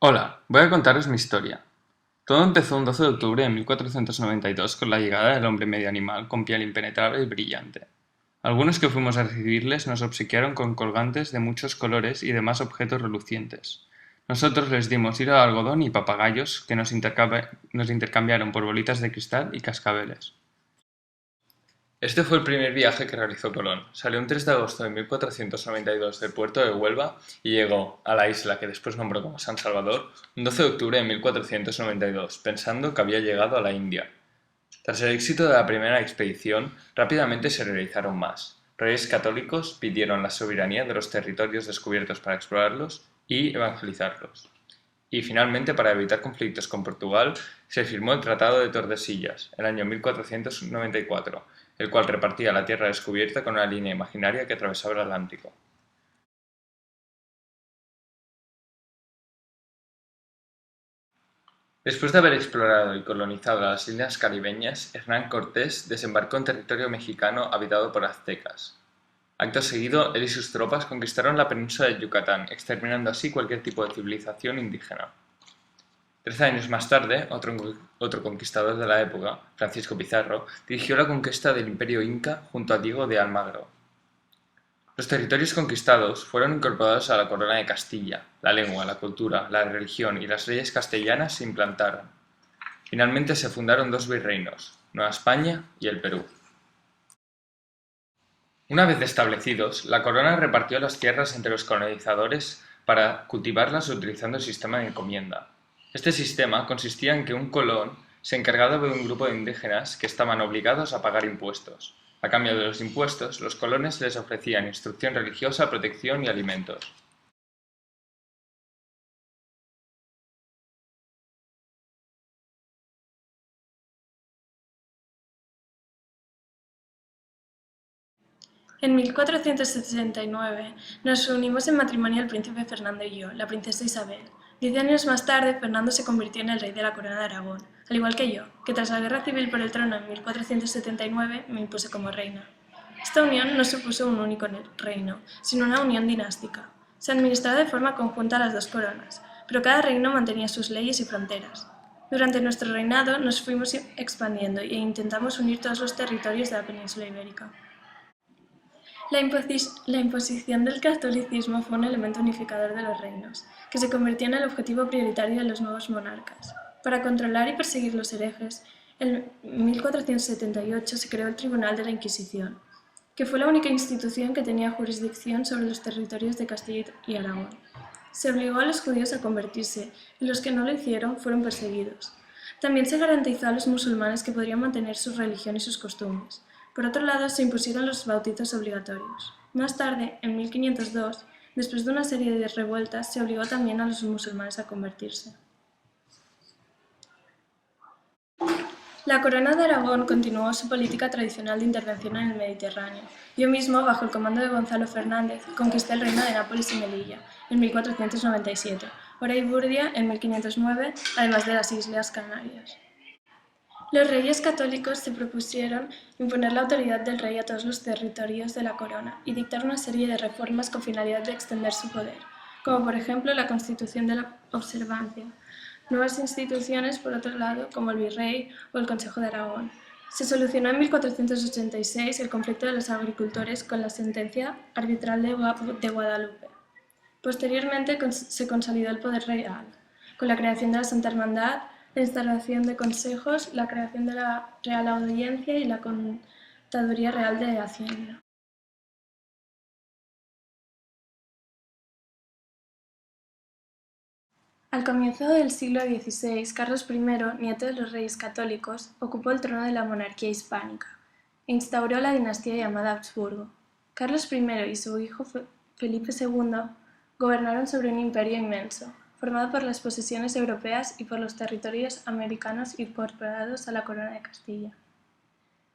Hola, voy a contaros mi historia. Todo empezó un 12 de octubre de 1492 con la llegada del hombre medio animal con piel impenetrable y brillante. Algunos que fuimos a recibirles nos obsequiaron con colgantes de muchos colores y demás objetos relucientes. Nosotros les dimos hilo de algodón y papagayos que nos intercambiaron por bolitas de cristal y cascabeles. Este fue el primer viaje que realizó Colón. Salió un 3 de agosto de 1492 del puerto de Huelva y llegó a la isla que después nombró como San Salvador un 12 de octubre de 1492, pensando que había llegado a la India. Tras el éxito de la primera expedición, rápidamente se realizaron más. Reyes católicos pidieron la soberanía de los territorios descubiertos para explorarlos y evangelizarlos. Y finalmente, para evitar conflictos con Portugal, se firmó el Tratado de Tordesillas, en el año 1494, el cual repartía la tierra descubierta con una línea imaginaria que atravesaba el Atlántico. Después de haber explorado y colonizado las islas caribeñas, Hernán Cortés desembarcó en territorio mexicano habitado por aztecas. Acto seguido, él y sus tropas conquistaron la península de Yucatán, exterminando así cualquier tipo de civilización indígena. 13 años más tarde, otro conquistador de la época, Francisco Pizarro, dirigió la conquista del Imperio Inca junto a Diego de Almagro. Los territorios conquistados fueron incorporados a la corona de Castilla. La lengua, la cultura, la religión y las leyes castellanas se implantaron. Finalmente se fundaron dos virreinos, Nueva España y el Perú. Una vez establecidos, la corona repartió las tierras entre los colonizadores para cultivarlas utilizando el sistema de encomienda. Este sistema consistía en que un colón se encargaba de un grupo de indígenas que estaban obligados a pagar impuestos. A cambio de los impuestos, los colones les ofrecían instrucción religiosa, protección y alimentos. En 1469 nos unimos en matrimonio el príncipe Fernando y yo, la princesa Isabel. 10 años más tarde, Fernando se convirtió en el rey de la corona de Aragón, al igual que yo, que tras la guerra civil por el trono en 1479 me impuse como reina. Esta unión no supuso un único reino, sino una unión dinástica. Se administraba de forma conjunta las dos coronas, pero cada reino mantenía sus leyes y fronteras. Durante nuestro reinado nos fuimos expandiendo e intentamos unir todos los territorios de la península ibérica. La imposición del catolicismo fue un elemento unificador de los reinos, que se convirtió en el objetivo prioritario de los nuevos monarcas. Para controlar y perseguir los herejes, en 1478 se creó el Tribunal de la Inquisición, que fue la única institución que tenía jurisdicción sobre los territorios de Castilla y Aragón. Se obligó a los judíos a convertirse, y los que no lo hicieron fueron perseguidos. También se garantizó a los musulmanes que podrían mantener su religión y sus costumbres. Por otro lado, se impusieron los bautizos obligatorios. Más tarde, en 1502, después de una serie de revueltas, se obligó también a los musulmanes a convertirse. La Corona de Aragón continuó su política tradicional de intervención en el Mediterráneo. Yo mismo, bajo el comando de Gonzalo Fernández, conquisté el reino de Nápoles y Melilla en 1497, Ora y Burdia en 1509, además de las Islas Canarias. Los reyes católicos se propusieron imponer la autoridad del rey a todos los territorios de la corona y dictar una serie de reformas con finalidad de extender su poder, como por ejemplo la Constitución de la Observancia. Nuevas instituciones, por otro lado, como el Virrey o el Consejo de Aragón. Se solucionó en 1486 el conflicto de los agricultores con la sentencia arbitral de Guadalupe. Posteriormente se consolidó el poder real, con la creación de la Santa Hermandad, la instalación de consejos, la creación de la Real Audiencia y la Contaduría Real de Hacienda. Al comienzo del siglo XVI, Carlos I, nieto de los reyes católicos, ocupó el trono de la monarquía hispánica e instauró la dinastía llamada Habsburgo. Carlos I y su hijo Felipe II gobernaron sobre un imperio inmenso, formado por las posesiones europeas y por los territorios americanos incorporados a la corona de Castilla.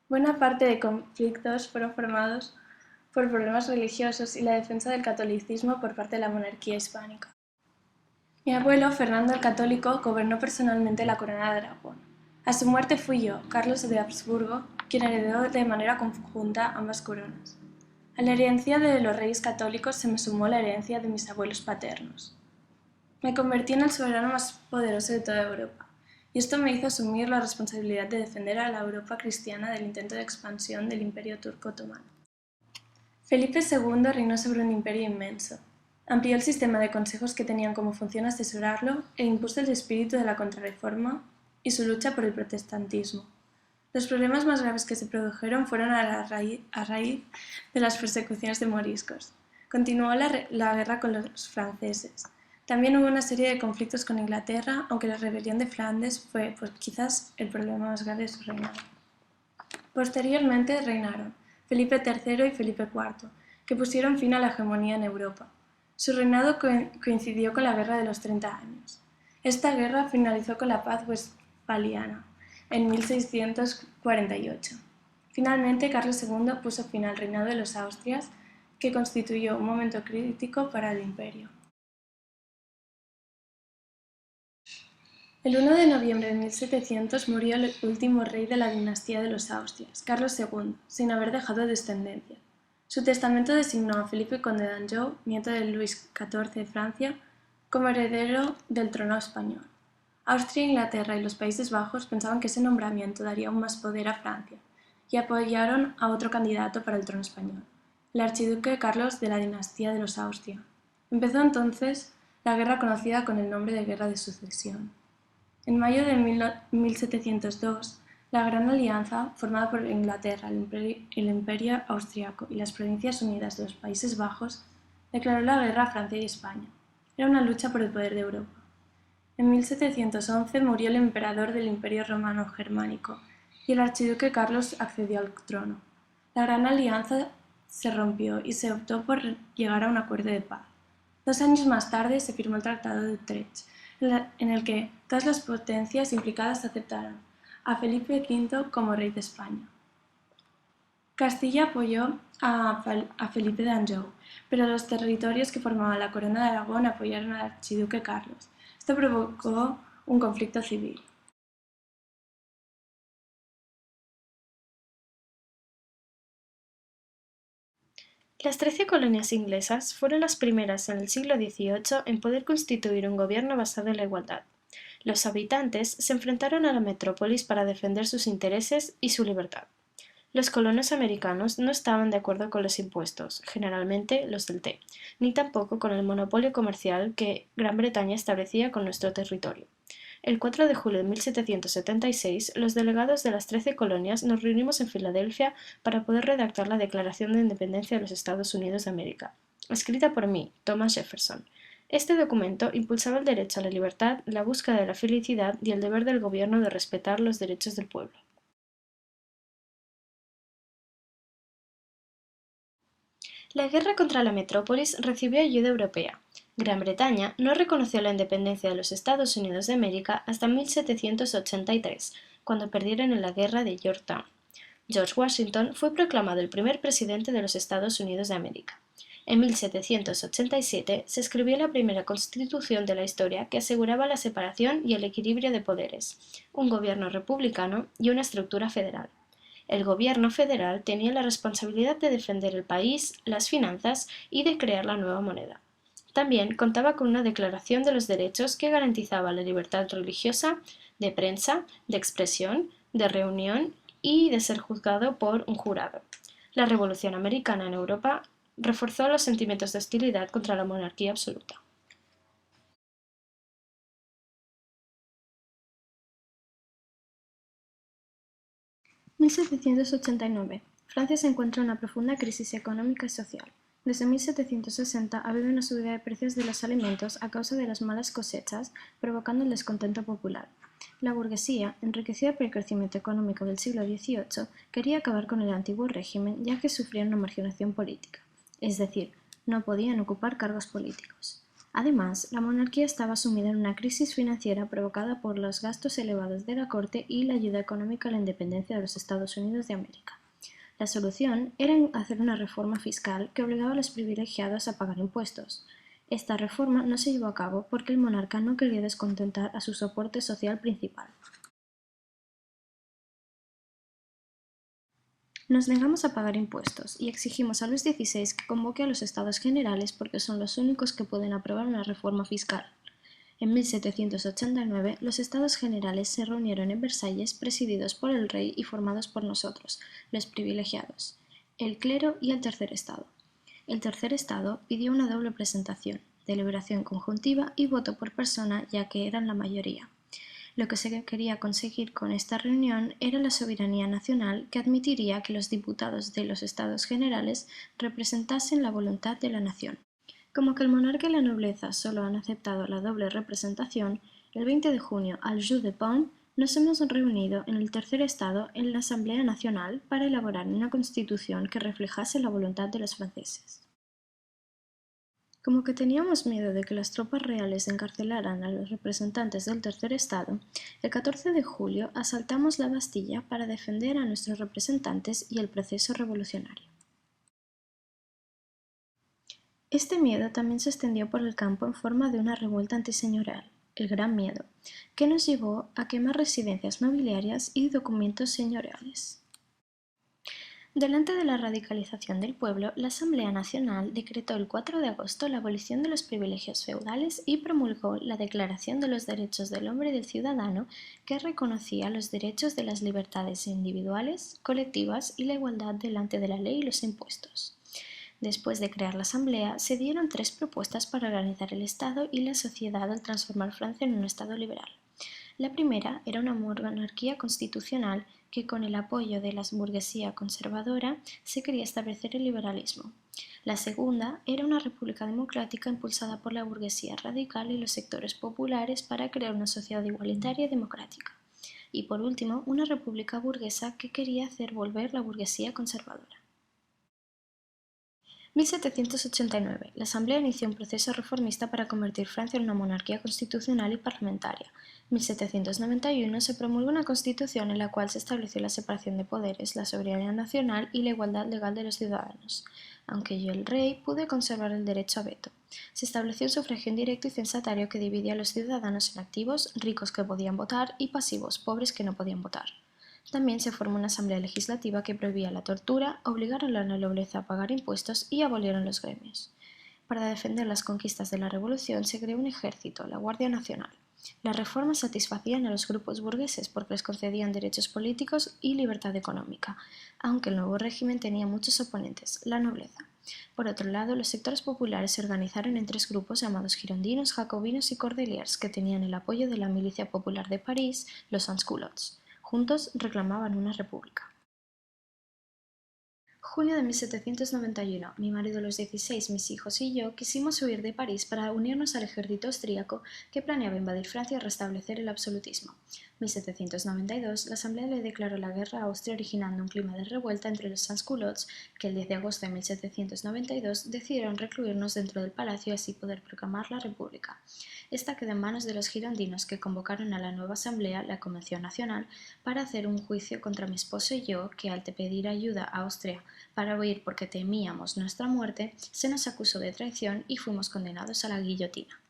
Buena parte de conflictos fueron formados por problemas religiosos y la defensa del catolicismo por parte de la monarquía hispánica. Mi abuelo, Fernando el Católico, gobernó personalmente la corona de Aragón. A su muerte fui yo, Carlos de Habsburgo, quien heredó de manera conjunta ambas coronas. A la herencia de los reyes católicos se me sumó la herencia de mis abuelos paternos. Me convertí en el soberano más poderoso de toda Europa, y esto me hizo asumir la responsabilidad de defender a la Europa cristiana del intento de expansión del Imperio Turco Otomano. Felipe II reinó sobre un imperio inmenso. Amplió el sistema de consejos que tenían como función asesorarlo e impuso el espíritu de la Contrarreforma y su lucha por el protestantismo. Los problemas más graves que se produjeron fueron a raíz de las persecuciones de moriscos. Continuó la guerra con los franceses. También hubo una serie de conflictos con Inglaterra, aunque la rebelión de Flandes fue quizás el problema más grave de su reinado. Posteriormente reinaron Felipe III y Felipe IV, que pusieron fin a la hegemonía en Europa. Su reinado coincidió con la Guerra de los 30 años. Esta guerra finalizó con la Paz Westfaliana en 1648. Finalmente, Carlos II puso fin al reinado de los Austrias, que constituyó un momento crítico para el imperio. El 1 de noviembre de 1700 murió el último rey de la dinastía de los Austrias, Carlos II, sin haber dejado descendencia. Su testamento designó a Felipe conde d'Anjou, nieto de Luis XIV de Francia, como heredero del trono español. Austria, Inglaterra y los Países Bajos pensaban que ese nombramiento daría aún más poder a Francia, y apoyaron a otro candidato para el trono español, el archiduque Carlos de la dinastía de los Austria. Empezó entonces la guerra conocida con el nombre de Guerra de Sucesión. En mayo de 1702, la Gran Alianza, formada por Inglaterra, el Imperio Austriaco y las Provincias Unidas de los Países Bajos, declaró la guerra a Francia y España. Era una lucha por el poder de Europa. En 1711 murió el emperador del Imperio Romano Germánico y el archiduque Carlos accedió al trono. La Gran Alianza se rompió y se optó por llegar a un acuerdo de paz. 2 años más tarde se firmó el Tratado de Utrecht, en el que todas las potencias implicadas aceptaron a Felipe V como rey de España. Castilla apoyó a Felipe de Anjou, pero los territorios que formaban la Corona de Aragón apoyaron al archiduque Carlos. Esto provocó un conflicto civil. Las 13 colonias inglesas fueron las primeras en el siglo XVIII en poder constituir un gobierno basado en la igualdad. Los habitantes se enfrentaron a la metrópolis para defender sus intereses y su libertad. Los colonos americanos no estaban de acuerdo con los impuestos, generalmente los del té, ni tampoco con el monopolio comercial que Gran Bretaña establecía con nuestro territorio. El 4 de julio de 1776, los delegados de las 13 colonias nos reunimos en Filadelfia para poder redactar la Declaración de Independencia de los Estados Unidos de América, escrita por mí, Thomas Jefferson. Este documento impulsaba el derecho a la libertad, la búsqueda de la felicidad y el deber del gobierno de respetar los derechos del pueblo. La guerra contra la metrópolis recibió ayuda europea. Gran Bretaña no reconoció la independencia de los Estados Unidos de América hasta 1783, cuando perdieron en la guerra de Yorktown. George Washington fue proclamado el primer presidente de los Estados Unidos de América. En 1787 se escribió la primera constitución de la historia que aseguraba la separación y el equilibrio de poderes, un gobierno republicano y una estructura federal. El gobierno federal tenía la responsabilidad de defender el país, las finanzas y de crear la nueva moneda. También contaba con una declaración de los derechos que garantizaba la libertad religiosa, de prensa, de expresión, de reunión y de ser juzgado por un jurado. La Revolución Americana en Europa reforzó los sentimientos de hostilidad contra la monarquía absoluta. (1789) Francia se encuentra en una profunda crisis económica y social. Desde 1760 ha habido una subida de precios de los alimentos a causa de las malas cosechas, provocando el descontento popular. La burguesía, enriquecida por el crecimiento económico del siglo XVIII, quería acabar con el antiguo régimen ya que sufrían una marginación política, es decir, no podían ocupar cargos políticos. Además, la monarquía estaba sumida en una crisis financiera provocada por los gastos elevados de la corte y la ayuda económica a la independencia de los Estados Unidos de América. La solución era hacer una reforma fiscal que obligaba a los privilegiados a pagar impuestos. Esta reforma no se llevó a cabo porque el monarca no quería descontentar a su soporte social principal. Nos negamos a pagar impuestos y exigimos a Luis XVI que convoque a los Estados Generales porque son los únicos que pueden aprobar una reforma fiscal. En 1789, los Estados Generales se reunieron en Versalles presididos por el rey y formados por nosotros, los privilegiados, el clero y el tercer estado. El tercer estado pidió una doble presentación, deliberación conjuntiva y voto por persona, ya que eran la mayoría. Lo que se quería conseguir con esta reunión era la soberanía nacional, que admitiría que los diputados de los Estados Generales representasen la voluntad de la nación. Como que el monarca y la nobleza solo han aceptado la doble representación, el 20 de junio, al Jour de Paume, nos hemos reunido en el tercer estado en la Asamblea Nacional para elaborar una constitución que reflejase la voluntad de los franceses. Como que teníamos miedo de que las tropas reales encarcelaran a los representantes del tercer estado, el 14 de julio asaltamos la Bastilla para defender a nuestros representantes y el proceso revolucionario. Este miedo también se extendió por el campo en forma de una revuelta antiseñorial, el Gran Miedo, que nos llevó a quemar residencias nobiliarias y documentos señoriales. Delante de la radicalización del pueblo, la Asamblea Nacional decretó el 4 de agosto la abolición de los privilegios feudales y promulgó la Declaración de los Derechos del Hombre y del Ciudadano, que reconocía los derechos de las libertades individuales, colectivas y la igualdad delante de la ley y los impuestos. Después de crear la Asamblea, se dieron 3 propuestas para organizar el Estado y la sociedad al transformar Francia en un Estado liberal. La primera era una monarquía constitucional que, con el apoyo de la burguesía conservadora, se quería establecer el liberalismo. La segunda era una república democrática impulsada por la burguesía radical y los sectores populares para crear una sociedad igualitaria y democrática. Y por último, una república burguesa que quería hacer volver la burguesía conservadora. 1789. La Asamblea inició un proceso reformista para convertir Francia en una monarquía constitucional y parlamentaria. 1791 se promulgó una constitución en la cual se estableció la separación de poderes, la soberanía nacional y la igualdad legal de los ciudadanos, aunque el rey pudo conservar el derecho a veto. Se estableció un sufragio indirecto y censatario que dividía a los ciudadanos en activos, ricos que podían votar, y pasivos, pobres que no podían votar. También se formó una asamblea legislativa que prohibía la tortura, obligaron a la nobleza a pagar impuestos y abolieron los gremios. Para defender las conquistas de la Revolución se creó un ejército, la Guardia Nacional. Las reformas satisfacían a los grupos burgueses porque les concedían derechos políticos y libertad económica, aunque el nuevo régimen tenía muchos oponentes, la nobleza. Por otro lado, los sectores populares se organizaron en 3 grupos llamados girondinos, jacobinos y cordeliers, que tenían el apoyo de la milicia popular de París, los sans-culottes. Juntos reclamaban una república. Junio de 1791. Mi marido, los 16, mis hijos y yo quisimos huir de París para unirnos al ejército austríaco que planeaba invadir Francia y restablecer el absolutismo. 1792. La Asamblea le declaró la guerra a Austria, originando un clima de revuelta entre los sans-culottes que el 10 de agosto de 1792 decidieron recluirnos dentro del palacio y así poder proclamar la república. Esta quedó en manos de los girondinos, que convocaron a la nueva Asamblea, la Convención Nacional, para hacer un juicio contra mi esposo y yo, que al pedir ayuda a Austria para huir porque temíamos nuestra muerte, se nos acusó de traición y fuimos condenados a la guillotina.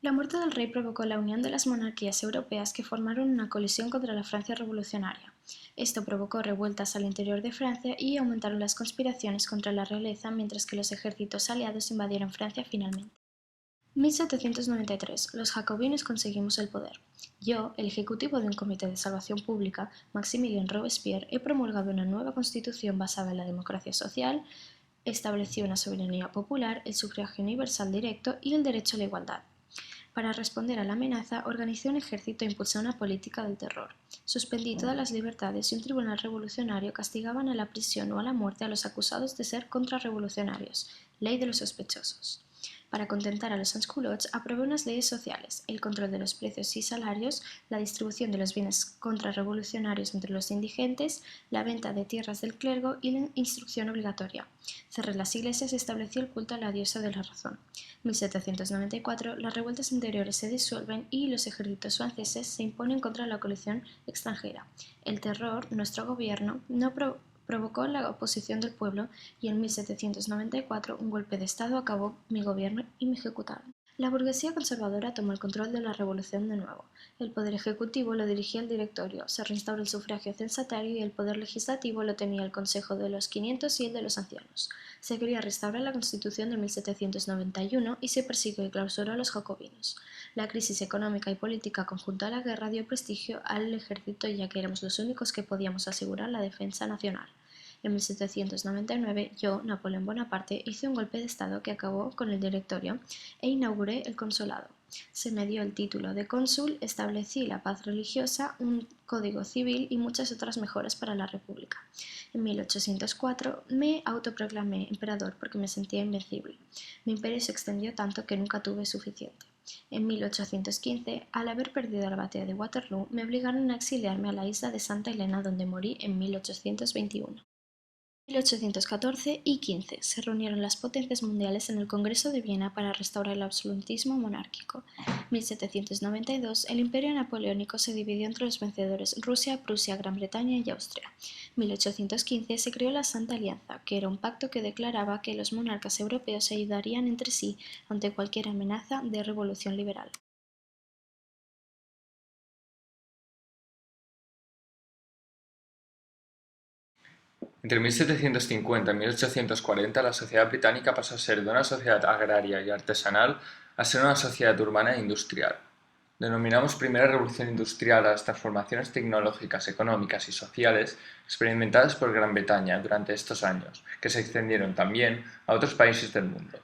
La muerte del rey provocó la unión de las monarquías europeas, que formaron una coalición contra la Francia revolucionaria. Esto provocó revueltas al interior de Francia y aumentaron las conspiraciones contra la realeza, mientras que los ejércitos aliados invadieron Francia finalmente. 1793. Los jacobinos conseguimos el poder. Yo, el ejecutivo de un comité de salvación pública, Maximilien Robespierre, he promulgado una nueva constitución basada en la democracia social, estableció una soberanía popular, el sufragio universal directo y el derecho a la igualdad. Para responder a la amenaza, organizó un ejército e impulsó una política del terror. Suspendí todas las libertades y un tribunal revolucionario castigaban a la prisión o a la muerte a los acusados de ser contrarrevolucionarios, ley de los sospechosos. Para contentar a los sans-culottes, aprobó unas leyes sociales, el control de los precios y salarios, la distribución de los bienes contrarrevolucionarios entre los indigentes, la venta de tierras del clero y la instrucción obligatoria. Cerré las iglesias y estableció el culto a la diosa de la razón. 1794, las revueltas interiores se disuelven y los ejércitos franceses se imponen contra la coalición extranjera. El terror, nuestro gobierno, no provocó la oposición del pueblo y en 1794 un golpe de estado acabó mi gobierno y me ejecutaron. La burguesía conservadora tomó el control de la revolución de nuevo. El poder ejecutivo lo dirigía el directorio, se reinstauró el sufragio censatario y el poder legislativo lo tenía el Consejo de los 500 y el de los ancianos. Se quería restaurar la Constitución de 1791 y se persiguió y clausuró a los jacobinos. La crisis económica y política conjunta a la guerra dio prestigio al ejército, ya que éramos los únicos que podíamos asegurar la defensa nacional. En 1799, yo, Napoleón Bonaparte, hice un golpe de Estado que acabó con el directorio e inauguré el consulado. Se me dio el título de cónsul, establecí la paz religiosa, un código civil y muchas otras mejoras para la República. En 1804 me autoproclamé emperador porque me sentía invencible. Mi imperio se extendió tanto que nunca tuve suficiente. En 1815, al haber perdido la batalla de Waterloo, me obligaron a exiliarme a la isla de Santa Elena, donde morí en 1821. En 1814 y 15 se reunieron las potencias mundiales en el Congreso de Viena para restaurar el absolutismo monárquico. En 1792 el imperio napoleónico se dividió entre los vencedores Rusia, Prusia, Gran Bretaña y Austria. En 1815 se creó la Santa Alianza, que era un pacto que declaraba que los monarcas europeos se ayudarían entre sí ante cualquier amenaza de revolución liberal. Entre 1750 y 1840 la sociedad británica pasó a ser de una sociedad agraria y artesanal a ser una sociedad urbana e industrial. Denominamos primera revolución industrial a las transformaciones tecnológicas, económicas y sociales experimentadas por Gran Bretaña durante estos años, que se extendieron también a otros países del mundo.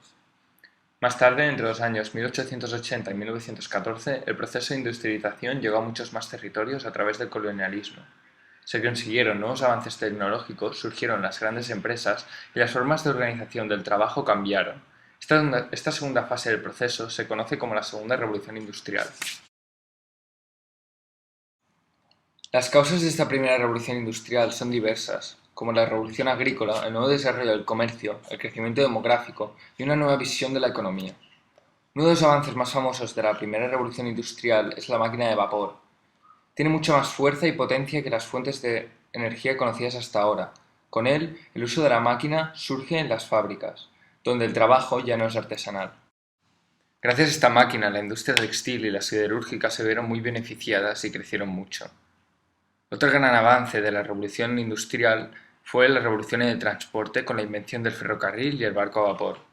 Más tarde, entre los años 1880 y 1914, el proceso de industrialización llegó a muchos más territorios a través del colonialismo. Se consiguieron nuevos avances tecnológicos, surgieron las grandes empresas y las formas de organización del trabajo cambiaron. Esta segunda fase del proceso se conoce como la Segunda Revolución Industrial. Las causas de esta primera revolución industrial son diversas, como la revolución agrícola, el nuevo desarrollo del comercio, el crecimiento demográfico y una nueva visión de la economía. Uno de los avances más famosos de la primera revolución industrial es la máquina de vapor. Tiene mucha más fuerza y potencia que las fuentes de energía conocidas hasta ahora. Con él, el uso de la máquina surge en las fábricas, donde el trabajo ya no es artesanal. Gracias a esta máquina, la industria textil y la siderúrgica se vieron muy beneficiadas y crecieron mucho. Otro gran avance de la revolución industrial fue la revolución en el transporte con la invención del ferrocarril y el barco a vapor.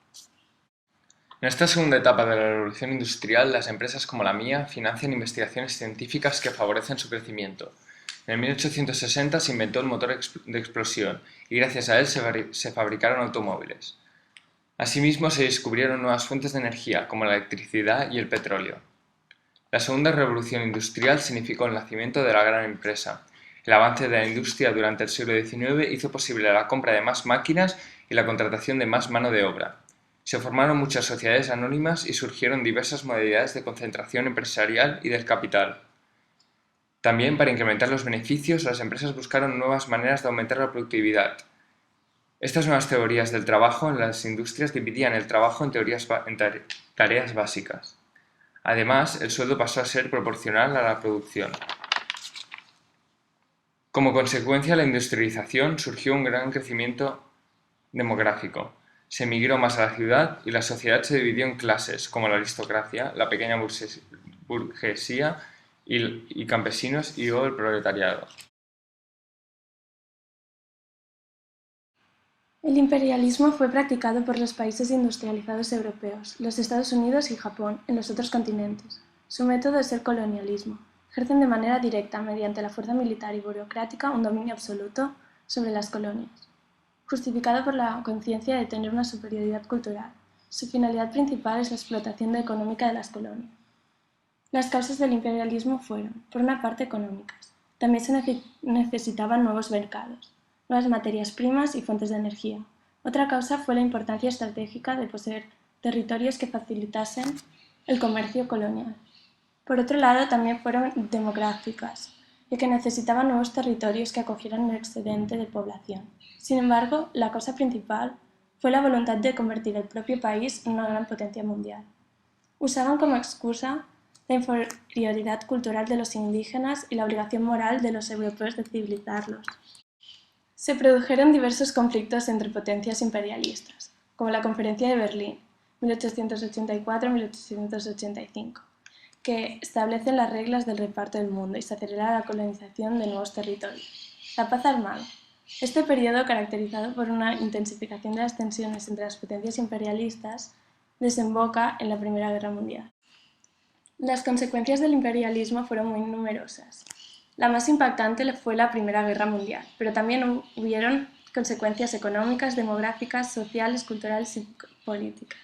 En esta segunda etapa de la revolución industrial, las empresas como la mía financian investigaciones científicas que favorecen su crecimiento. En 1860 se inventó el motor de explosión y gracias a él se fabricaron automóviles. Asimismo se descubrieron nuevas fuentes de energía como la electricidad y el petróleo. La segunda revolución industrial significó el nacimiento de la gran empresa. El avance de la industria durante el siglo XIX hizo posible la compra de más máquinas y la contratación de más mano de obra. Se formaron muchas sociedades anónimas y surgieron diversas modalidades de concentración empresarial y del capital. También, para incrementar los beneficios, las empresas buscaron nuevas maneras de aumentar la productividad. Estas nuevas teorías del trabajo en las industrias dividían el trabajo en tareas básicas. Además, el sueldo pasó a ser proporcional a la producción. Como consecuencia de la industrialización surgió un gran crecimiento demográfico. Se emigró más a la ciudad y la sociedad se dividió en clases, como la aristocracia, la pequeña burguesía y campesinos y el proletariado. El imperialismo fue practicado por los países industrializados europeos, los Estados Unidos y Japón en los otros continentes. Su método es el colonialismo. Ejercen de manera directa, mediante la fuerza militar y burocrática, un dominio absoluto sobre las colonias, justificado por la conciencia de tener una superioridad cultural. Su finalidad principal es la explotación económica de las colonias. Las causas del imperialismo fueron, por una parte, económicas. También se necesitaban nuevos mercados, nuevas materias primas y fuentes de energía. Otra causa fue la importancia estratégica de poseer territorios que facilitasen el comercio colonial. Por otro lado, también fueron demográficas, ya que necesitaban nuevos territorios que acogieran el excedente de población. Sin embargo, la causa principal fue la voluntad de convertir el propio país en una gran potencia mundial. Usaban como excusa la inferioridad cultural de los indígenas y la obligación moral de los europeos de civilizarlos. Se produjeron diversos conflictos entre potencias imperialistas, como la Conferencia de Berlín, 1884-1885, que establecen las reglas del reparto del mundo y se acelera la colonización de nuevos territorios. La paz armada. Este periodo, caracterizado por una intensificación de las tensiones entre las potencias imperialistas, desemboca en la Primera Guerra Mundial. Las consecuencias del imperialismo fueron muy numerosas. La más impactante fue la Primera Guerra Mundial, pero también hubieron consecuencias económicas, demográficas, sociales, culturales y políticas.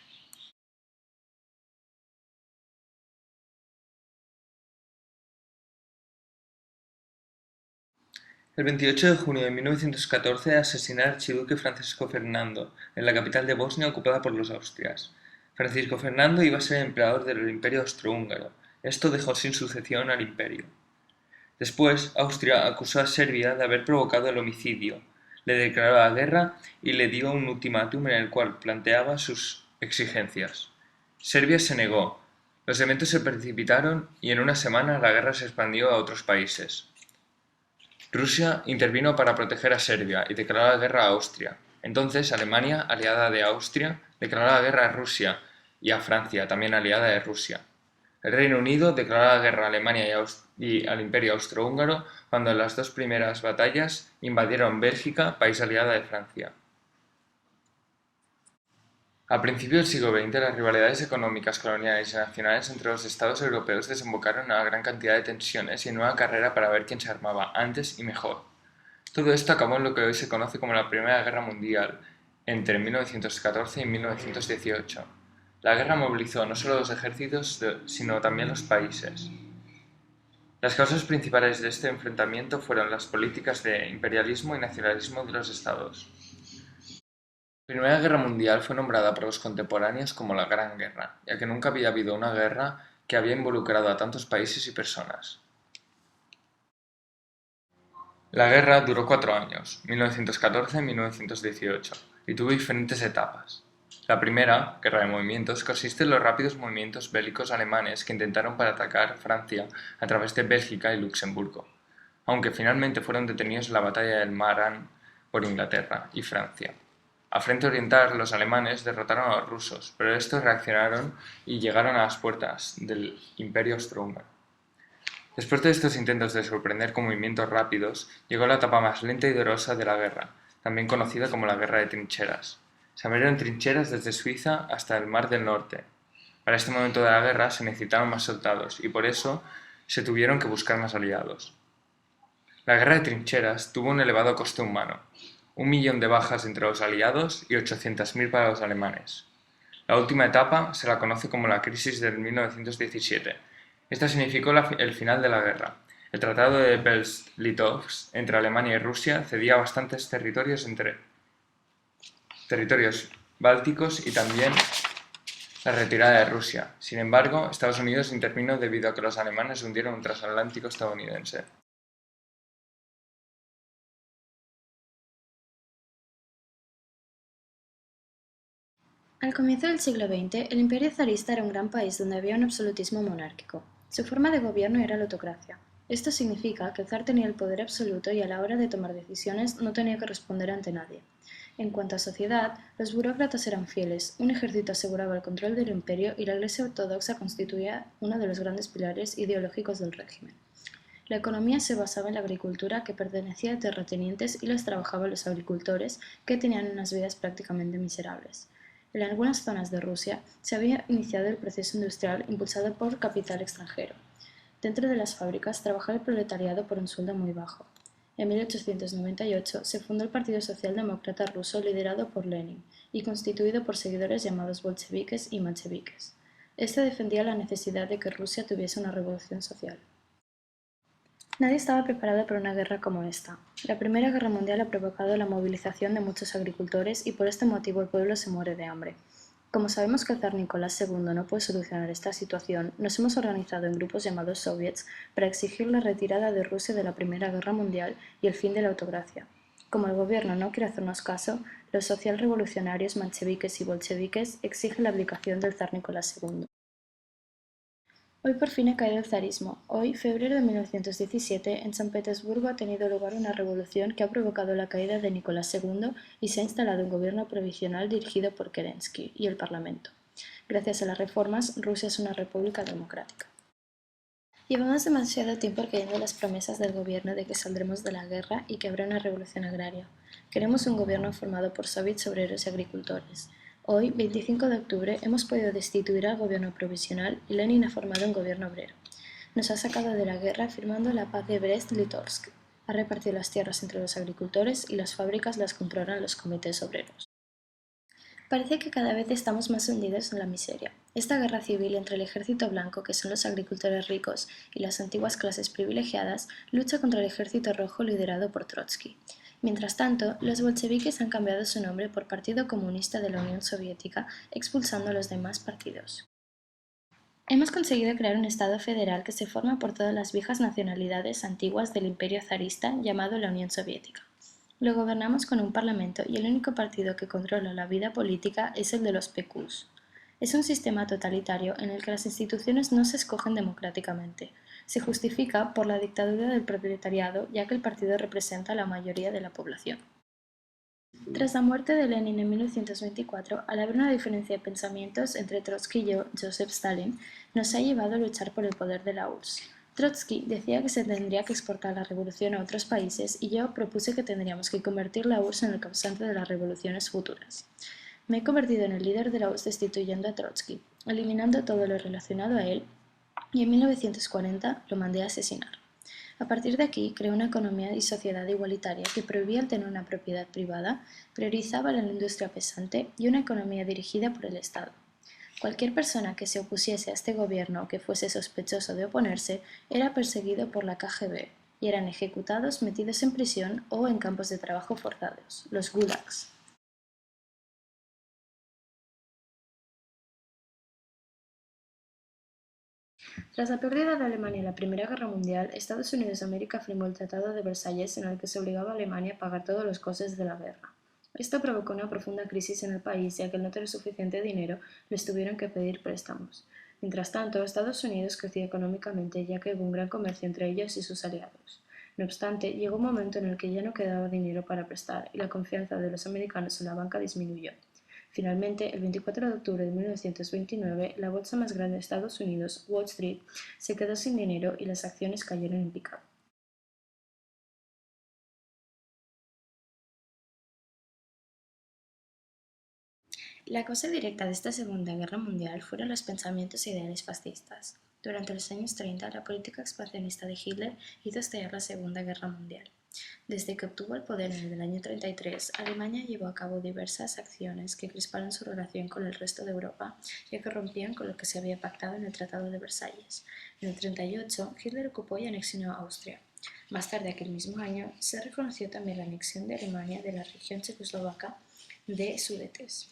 El 28 de junio de 1914 asesina al archiduque Francisco Fernando en la capital de Bosnia ocupada por los austrias. Francisco Fernando iba a ser emperador del Imperio Austrohúngaro. Esto dejó sin sucesión al imperio. Después, Austria acusó a Serbia de haber provocado el homicidio, le declaró la guerra y le dio un ultimátum en el cual planteaba sus exigencias. Serbia se negó, los eventos se precipitaron y en una semana la guerra se expandió a otros países. Rusia intervino para proteger a Serbia y declaró la guerra a Austria. Entonces Alemania, aliada de Austria, declaró la guerra a Rusia y a Francia, también aliada de Rusia. El Reino Unido declaró la guerra a Alemania y al Imperio Austrohúngaro cuando en las dos primeras batallas invadieron Bélgica, país aliada de Francia. Al principio del siglo XX, las rivalidades económicas, coloniales y nacionales entre los estados europeos desembocaron en una gran cantidad de tensiones y en una carrera para ver quién se armaba antes y mejor. Todo esto acabó en lo que hoy se conoce como la Primera Guerra Mundial, entre 1914 y 1918. La guerra movilizó no solo los ejércitos, sino también los países. Las causas principales de este enfrentamiento fueron las políticas de imperialismo y nacionalismo de los estados. La Primera Guerra Mundial fue nombrada por los contemporáneos como la Gran Guerra, ya que nunca había habido una guerra que había involucrado a tantos países y personas. La guerra duró 4 años, 1914-1918, y tuvo diferentes etapas. La primera, guerra de movimientos, consiste en los rápidos movimientos bélicos alemanes que intentaron para atacar Francia a través de Bélgica y Luxemburgo, aunque finalmente fueron detenidos en la batalla del Marne por Inglaterra y Francia. A frente oriental, los alemanes derrotaron a los rusos, pero estos reaccionaron y llegaron a las puertas del Imperio Austrohúngaro. Después de estos intentos de sorprender con movimientos rápidos, llegó la etapa más lenta y dolorosa de la guerra, también conocida como la Guerra de Trincheras. Se abrieron trincheras desde Suiza hasta el Mar del Norte. Para este momento de la guerra se necesitaron más soldados y por eso se tuvieron que buscar más aliados. La Guerra de Trincheras tuvo un elevado coste humano, 1.000.000 de bajas entre los aliados y 800.000 para los alemanes. La última etapa se la conoce como la Crisis de 1917. Esta significó el final de la guerra. El Tratado de Brest-Litovsk entre Alemania y Rusia cedía bastantes territorios bálticos y también la retirada de Rusia. Sin embargo, Estados Unidos intervino debido a que los alemanes hundieron un transatlántico estadounidense. Al comienzo del siglo XX, el Imperio zarista era un gran país donde había un absolutismo monárquico. Su forma de gobierno era la autocracia. Esto significa que el zar tenía el poder absoluto y a la hora de tomar decisiones no tenía que responder ante nadie. En cuanto a sociedad, los burócratas eran fieles, un ejército aseguraba el control del imperio y la Iglesia ortodoxa constituía uno de los grandes pilares ideológicos del régimen. La economía se basaba en la agricultura que pertenecía a terratenientes y las trabajaban los agricultores, que tenían unas vidas prácticamente miserables. En algunas zonas de Rusia se había iniciado el proceso industrial impulsado por capital extranjero. Dentro de las fábricas trabajaba el proletariado por un sueldo muy bajo. En 1898 se fundó el Partido Socialdemócrata Ruso liderado por Lenin y constituido por seguidores llamados bolcheviques y mencheviques. Este defendía la necesidad de que Rusia tuviese una revolución social. Nadie estaba preparado para una guerra como esta. La Primera Guerra Mundial ha provocado la movilización de muchos agricultores y por este motivo el pueblo se muere de hambre. Como sabemos que el zar Nicolás II no puede solucionar esta situación, nos hemos organizado en grupos llamados soviets para exigir la retirada de Rusia de la Primera Guerra Mundial y el fin de la autocracia. Como el gobierno no quiere hacernos caso, los socialrevolucionarios mencheviques y bolcheviques exigen la abdicación del zar Nicolás II. Hoy por fin ha caído el zarismo. Hoy, febrero de 1917, en San Petersburgo ha tenido lugar una revolución que ha provocado la caída de Nicolás II y se ha instalado un gobierno provisional dirigido por Kerensky y el Parlamento. Gracias a las reformas, Rusia es una república democrática. Llevamos demasiado tiempo creyendo las promesas del gobierno de que saldremos de la guerra y que habrá una revolución agraria. Queremos un gobierno formado por soviets, obreros y agricultores. Hoy, 25 de octubre, hemos podido destituir al gobierno provisional y Lenin ha formado un gobierno obrero. Nos ha sacado de la guerra firmando la paz de Brest-Litovsk. Ha repartido las tierras entre los agricultores y las fábricas las controlan los comités obreros. Parece que cada vez estamos más hundidos en la miseria. Esta guerra civil entre el ejército blanco, que son los agricultores ricos, y las antiguas clases privilegiadas, lucha contra el ejército rojo liderado por Trotsky. Mientras tanto, los bolcheviques han cambiado su nombre por Partido Comunista de la Unión Soviética, expulsando a los demás partidos. Hemos conseguido crear un Estado federal que se forma por todas las viejas nacionalidades antiguas del imperio zarista llamado la Unión Soviética. Lo gobernamos con un parlamento y el único partido que controla la vida política es el de los PQs. Es un sistema totalitario en el que las instituciones no se escogen democráticamente. Se justifica por la dictadura del proletariado, ya que el partido representa a la mayoría de la población. Tras la muerte de Lenin en 1924, al haber una diferencia de pensamientos entre Trotsky y Joseph Stalin, nos ha llevado a luchar por el poder de la URSS. Trotsky decía que se tendría que exportar la revolución a otros países y yo propuse que tendríamos que convertir la URSS en el causante de las revoluciones futuras. Me he convertido en el líder de la URSS destituyendo a Trotsky, eliminando todo lo relacionado a él, y en 1940 lo mandé a asesinar. A partir de aquí, creó una economía y sociedad igualitaria que prohibía el tener una propiedad privada, priorizaba la industria pesante y una economía dirigida por el Estado. Cualquier persona que se opusiese a este gobierno o que fuese sospechoso de oponerse era perseguido por la KGB y eran ejecutados, metidos en prisión o en campos de trabajo forzados, los gulags. Tras la pérdida de Alemania en la Primera Guerra Mundial, Estados Unidos de América firmó el Tratado de Versalles en el que se obligaba a Alemania a pagar todos los costes de la guerra. Esto provocó una profunda crisis en el país, ya que al no tener suficiente dinero les tuvieron que pedir préstamos. Mientras tanto, Estados Unidos creció económicamente, ya que hubo un gran comercio entre ellos y sus aliados. No obstante, llegó un momento en el que ya no quedaba dinero para prestar y la confianza de los americanos en la banca disminuyó. Finalmente, el 24 de octubre de 1929, la bolsa más grande de Estados Unidos, Wall Street, se quedó sin dinero y las acciones cayeron en picado. La causa directa de esta Segunda Guerra Mundial fueron los pensamientos e ideales fascistas. Durante los años 30, la política expansionista de Hitler hizo estallar la Segunda Guerra Mundial. Desde que obtuvo el poder en el año 33, Alemania llevó a cabo diversas acciones que crisparon su relación con el resto de Europa, ya que rompían con lo que se había pactado en el Tratado de Versalles. En el 38, Hitler ocupó y anexionó a Austria. Más tarde, aquel mismo año, se reconoció también la anexión de Alemania de la región checoslovaca de Sudetes.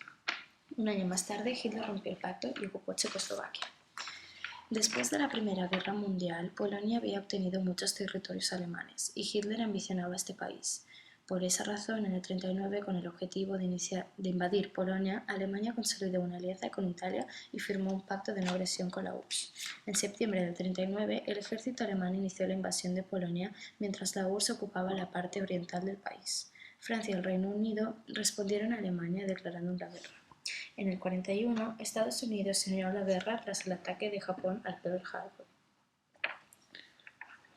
Un año más tarde, Hitler rompió el pacto y ocupó Checoslovaquia. Después de la Primera Guerra Mundial, Polonia había obtenido muchos territorios alemanes y Hitler ambicionaba este país. Por esa razón, en el 39, con el objetivo de invadir Polonia, Alemania consolidó una alianza con Italia y firmó un pacto de no agresión con la URSS. En septiembre del 39, el ejército alemán inició la invasión de Polonia mientras la URSS ocupaba la parte oriental del país. Francia y el Reino Unido respondieron a Alemania declarando la guerra. En el 41, Estados Unidos se unió a la guerra tras el ataque de Japón al Pearl Harbor.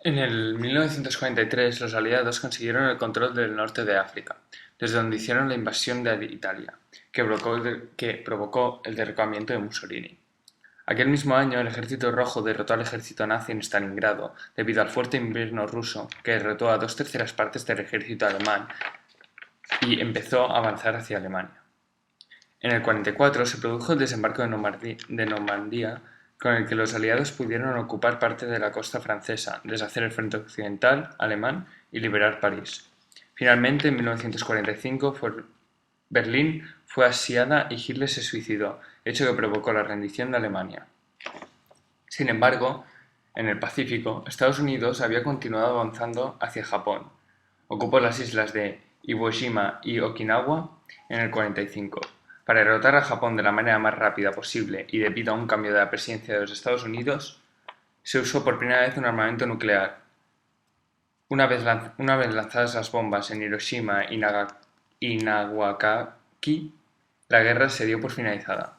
En el 1943, los aliados consiguieron el control del norte de África, desde donde hicieron la invasión de Italia, que provocó el derrocamiento de Mussolini. Aquel mismo año, el Ejército Rojo derrotó al ejército nazi en Stalingrado debido al fuerte invierno ruso, que derrotó a 2/3 partes del ejército alemán y empezó a avanzar hacia Alemania. En el 44 se produjo el desembarco de Normandía, con el que los aliados pudieron ocupar parte de la costa francesa, deshacer el frente occidental alemán y liberar París. Finalmente, en 1945, Berlín fue asiada y Hitler se suicidó, hecho que provocó la rendición de Alemania. Sin embargo, en el Pacífico, Estados Unidos había continuado avanzando hacia Japón. Ocupó las islas de Iwo Jima y Okinawa en el 45. Para derrotar a Japón de la manera más rápida posible y debido a un cambio de la presidencia de los Estados Unidos, se usó por primera vez un armamento nuclear. Una vez lanzadas las bombas en Hiroshima y Nagasaki, la guerra se dio por finalizada.